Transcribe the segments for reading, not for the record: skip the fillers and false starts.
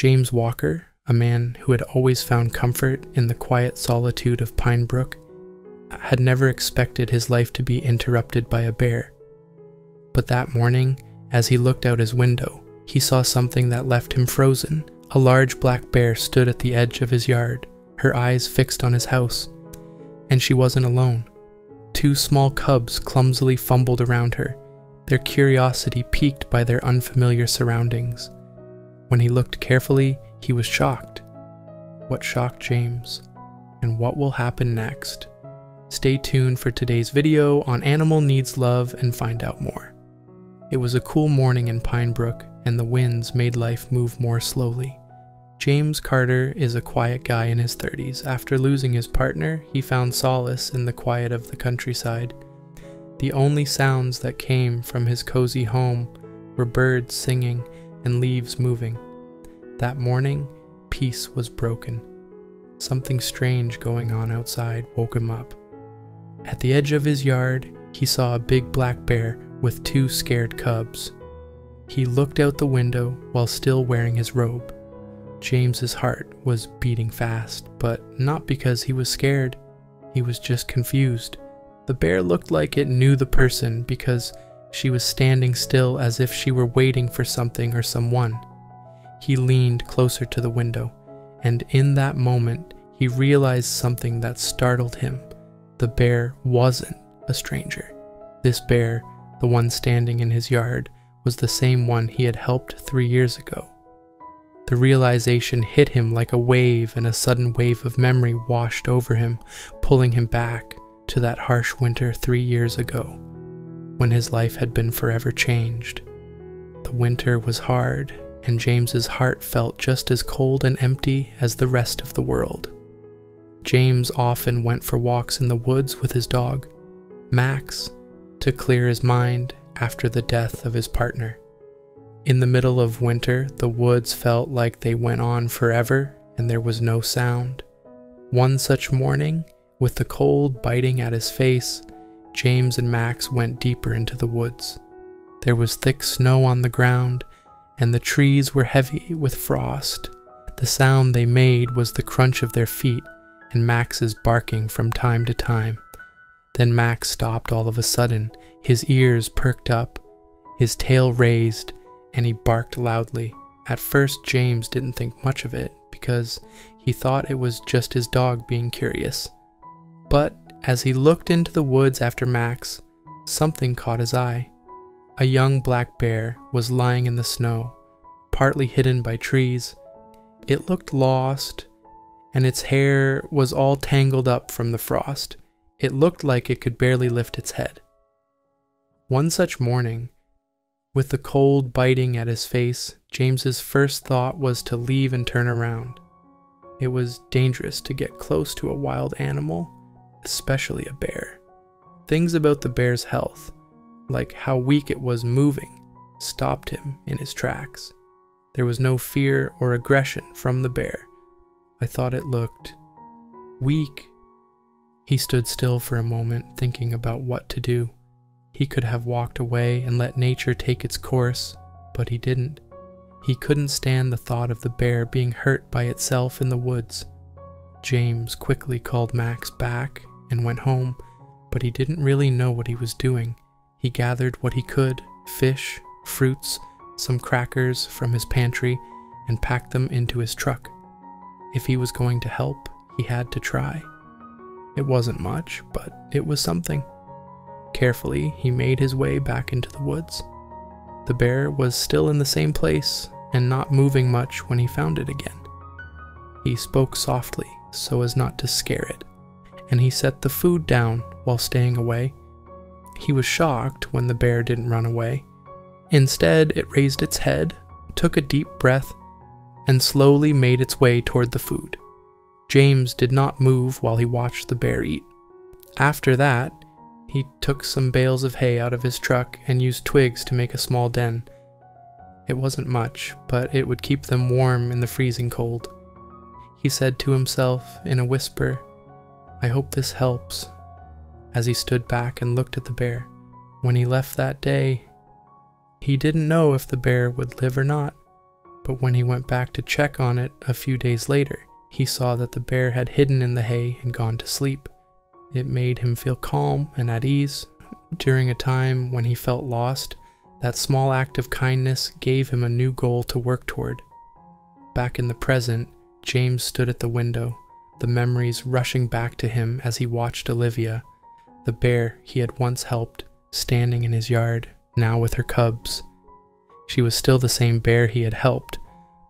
James Walker, a man who had always found comfort in the quiet solitude of Pinebrook, had never expected his life to be interrupted by a bear. But that morning, as he looked out his window, he saw something that left him frozen. A large black bear stood at the edge of his yard, her eyes fixed on his house. And she wasn't alone. 2 small cubs clumsily fumbled around her, their curiosity piqued by their unfamiliar surroundings. When he looked carefully, he was shocked. What shocked James? And what will happen next? Stay tuned for today's video on Animal Needs Love and find out more. It was a cool morning in Pinebrook, and the winds made life move more slowly. James Carter is a quiet guy in his 30s. After losing his partner, he found solace in the quiet of the countryside. The only sounds that came from his cozy home were birds singing and leaves moving. That morning, peace was broken. Something strange going on outside woke him up. At the edge of his yard, he saw a big black bear with 2 scared cubs. He looked out the window while still wearing his robe. James's heart was beating fast, but not because he was scared. He was just confused. The bear looked like it knew the person because she was standing still as if she were waiting for something or someone. He leaned closer to the window, and in that moment, he realized something that startled him. The bear wasn't a stranger. This bear, the one standing in his yard, was the same one he had helped 3 years ago. The realization hit him like a wave, and a sudden wave of memory washed over him, pulling him back to that harsh winter 3 years ago, when his life had been forever changed. The winter was hard, and James's heart felt just as cold and empty as the rest of the world. James often went for walks in the woods with his dog, Max, to clear his mind after the death of his partner. In the middle of winter, the woods felt like they went on forever, and there was no sound. One such morning, with the cold biting at his face, James and Max went deeper into the woods. There was thick snow on the ground, and the trees were heavy with frost. The sound they made was the crunch of their feet and Max's barking from time to time. Then Max stopped all of a sudden. His ears perked up, his tail raised, and he barked loudly. At first, James didn't think much of it because he thought it was just his dog being curious. But as he looked into the woods after Max, something caught his eye. A young black bear was lying in the snow, partly hidden by trees. It looked lost, and its hair was all tangled up from the frost. It looked like it could barely lift its head. One such morning, with the cold biting at his face, James's first thought was to leave and turn around. It was dangerous to get close to a wild animal, especially a bear. Things about the bear's health, like how weak it was moving, stopped him in his tracks. There was no fear or aggression from the bear. I thought it looked weak. He stood still for a moment, thinking about what to do. He could have walked away and let nature take its course, but he didn't. He couldn't stand the thought of the bear being hurt by itself in the woods. James quickly called Max back and went home, but he didn't really know what he was doing. He gathered what he could, fish, fruits, some crackers from his pantry, and packed them into his truck. If he was going to help, he had to try. It wasn't much, but it was something. Carefully, he made his way back into the woods. The bear was still in the same place and not moving much when he found it again. He spoke softly so as not to scare it, and he set the food down while staying away. He was shocked when the bear didn't run away. Instead, it raised its head, took a deep breath, and slowly made its way toward the food. James did not move while he watched the bear eat. After that, he took some bales of hay out of his truck and used twigs to make a small den. It wasn't much, but it would keep them warm in the freezing cold. He said to himself in a whisper, "I hope this helps," as he stood back and looked at the bear. When he left that day, he didn't know if the bear would live or not, But when he went back to check on it a few days later, he saw that the bear had hidden in the hay and gone to sleep. It made him feel calm and at ease. During a time when he felt lost, that small act of kindness gave him a new goal to work toward. Back in the present, James stood at the window, the memories rushing back to him as he watched Olivia, the bear he had once helped, standing in his yard, now with her cubs. She was still the same bear he had helped,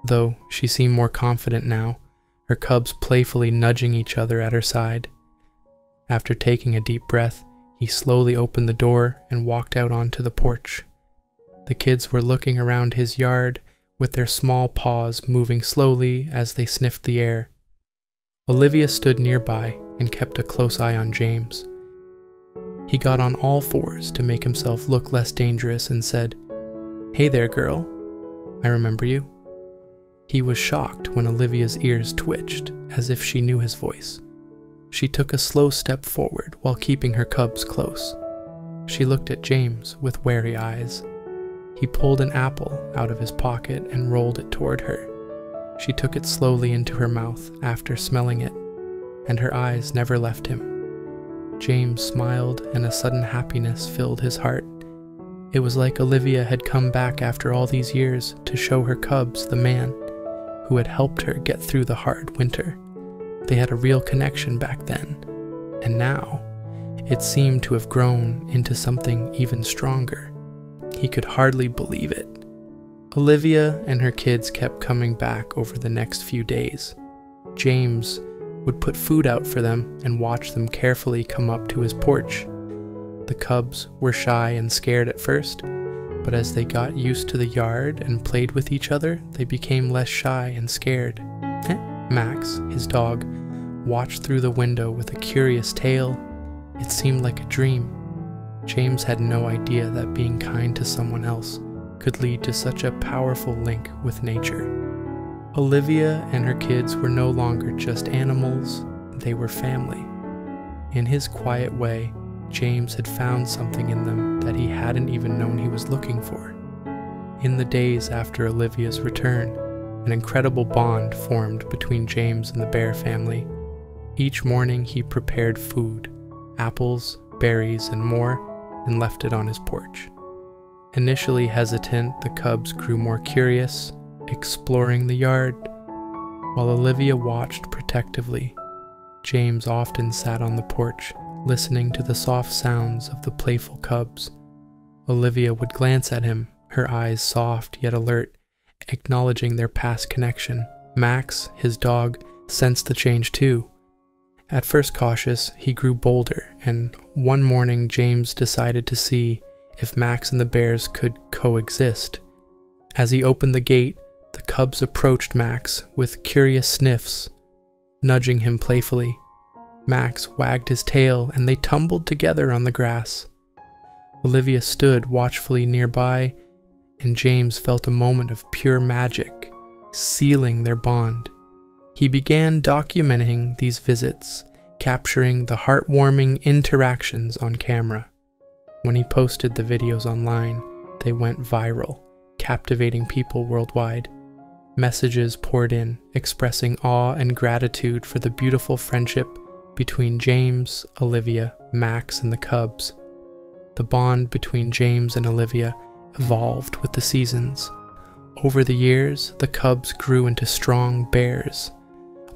though she seemed more confident now, her cubs playfully nudging each other at her side. After taking a deep breath, he slowly opened the door and walked out onto the porch. The kids were looking around his yard, with their small paws moving slowly as they sniffed the air. Olivia stood nearby and kept a close eye on James. He got on all fours to make himself look less dangerous and said, "Hey there, girl. I remember you." He was shocked when Olivia's ears twitched, as if she knew his voice. She took a slow step forward while keeping her cubs close. She looked at James with wary eyes. He pulled an apple out of his pocket and rolled it toward her. She took it slowly into her mouth after smelling it, and her eyes never left him. James smiled, and a sudden happiness filled his heart. It was like Olivia had come back after all these years to show her cubs the man who had helped her get through the hard winter. They had a real connection back then, and now it seemed to have grown into something even stronger. He could hardly believe it. Olivia and her kids kept coming back over the next few days. James would put food out for them and watch them carefully come up to his porch. The cubs were shy and scared at first, but as they got used to the yard and played with each other, they became less shy and scared. Max, his dog, watched through the window with a curious tail. It seemed like a dream. James had no idea that being kind to someone else could lead to such a powerful link with nature. Olivia and her kids were no longer just animals, they were family. In his quiet way, James had found something in them that he hadn't even known he was looking for. In the days after Olivia's return, an incredible bond formed between James and the bear family. Each morning he prepared food, apples, berries, and more, and left it on his porch. Initially hesitant, the cubs grew more curious, exploring the yard. While Olivia watched protectively, James often sat on the porch, listening to the soft sounds of the playful cubs. Olivia would glance at him, her eyes soft yet alert, acknowledging their past connection. Max, his dog, sensed the change too. At first cautious, he grew bolder, and one morning James decided to see if Max and the bears could coexist. As he opened the gate, the cubs approached Max with curious sniffs, nudging him playfully. Max wagged his tail, and they tumbled together on the grass. Olivia stood watchfully nearby, and James felt a moment of pure magic, sealing their bond. He began documenting these visits, capturing the heartwarming interactions on camera. When he posted the videos online, they went viral, captivating people worldwide. Messages poured in, expressing awe and gratitude for the beautiful friendship between James, Olivia, Max, and the cubs. The bond between James and Olivia evolved with the seasons. Over the years, the cubs grew into strong bears.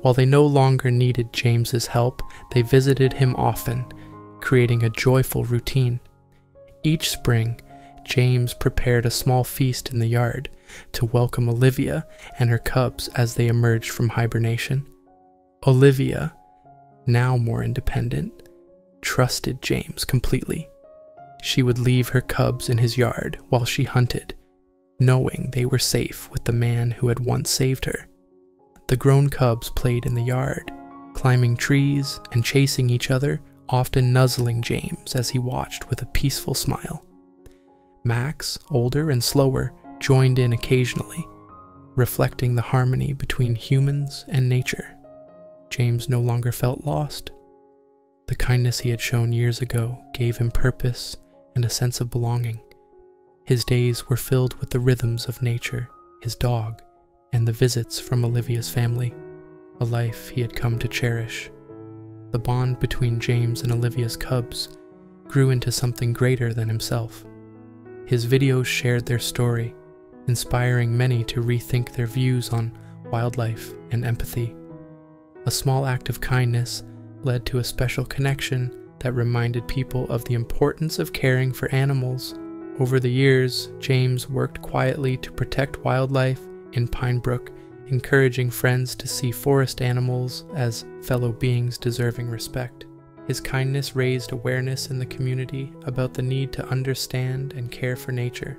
While they no longer needed James's help, they visited him often, creating a joyful routine. Each spring, James prepared a small feast in the yard to welcome Olivia and her cubs as they emerged from hibernation. Olivia, now more independent, trusted James completely. She would leave her cubs in his yard while she hunted, knowing they were safe with the man who had once saved her. The grown cubs played in the yard, climbing trees and chasing each other, often nuzzling James as he watched with a peaceful smile. Max, older and slower, joined in occasionally, reflecting the harmony between humans and nature. James no longer felt lost. The kindness he had shown years ago gave him purpose and a sense of belonging. His days were filled with the rhythms of nature, his dog, and the visits from Olivia's family, a life he had come to cherish. The bond between James and Olivia's cubs grew into something greater than himself. His videos shared their story, inspiring many to rethink their views on wildlife and empathy. A small act of kindness led to a special connection that reminded people of the importance of caring for animals. Over the years, James worked quietly to protect wildlife in Pinebrook, encouraging friends to see forest animals as fellow beings deserving respect. His kindness raised awareness in the community about the need to understand and care for nature.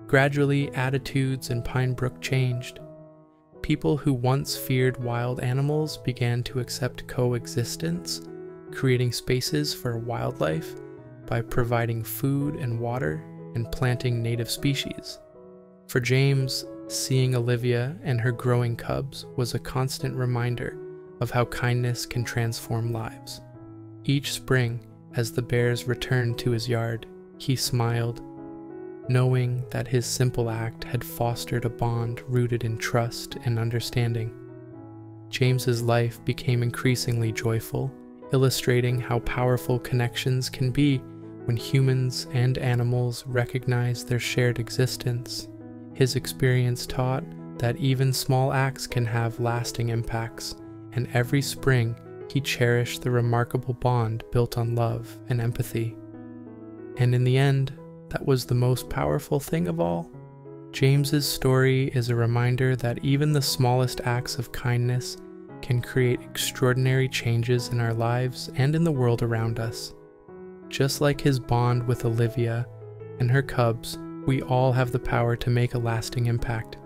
Gradually, attitudes in Pinebrook changed. People who once feared wild animals began to accept coexistence, creating spaces for wildlife by providing food and water and planting native species. For James, seeing Olivia and her growing cubs was a constant reminder of how kindness can transform lives. Each spring, as the bears returned to his yard, he smiled, knowing that his simple act had fostered a bond rooted in trust and understanding. James's life became increasingly joyful, illustrating how powerful connections can be when humans and animals recognize their shared existence. His experience taught that even small acts can have lasting impacts, and every spring he cherished the remarkable bond built on love and empathy. And in the end, that was the most powerful thing of all. James's story is a reminder that even the smallest acts of kindness can create extraordinary changes in our lives and in the world around us. Just like his bond with Olivia and her cubs, we all have the power to make a lasting impact.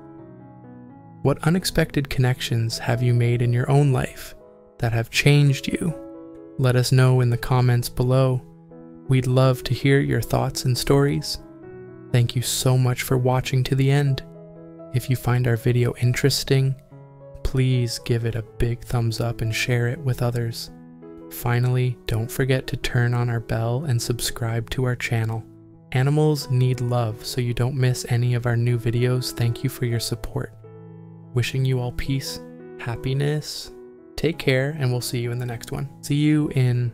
What unexpected connections have you made in your own life that have changed you? Let us know in the comments below. We'd love to hear your thoughts and stories. Thank you so much for watching to the end. If you find our video interesting, please give it a big thumbs up and share it with others. Finally, don't forget to turn on our bell and subscribe to our channel. Animals need love, so you don't miss any of our new videos. Thank you for your support. Wishing you all peace, happiness, take care, and we'll see you in the next one. See you in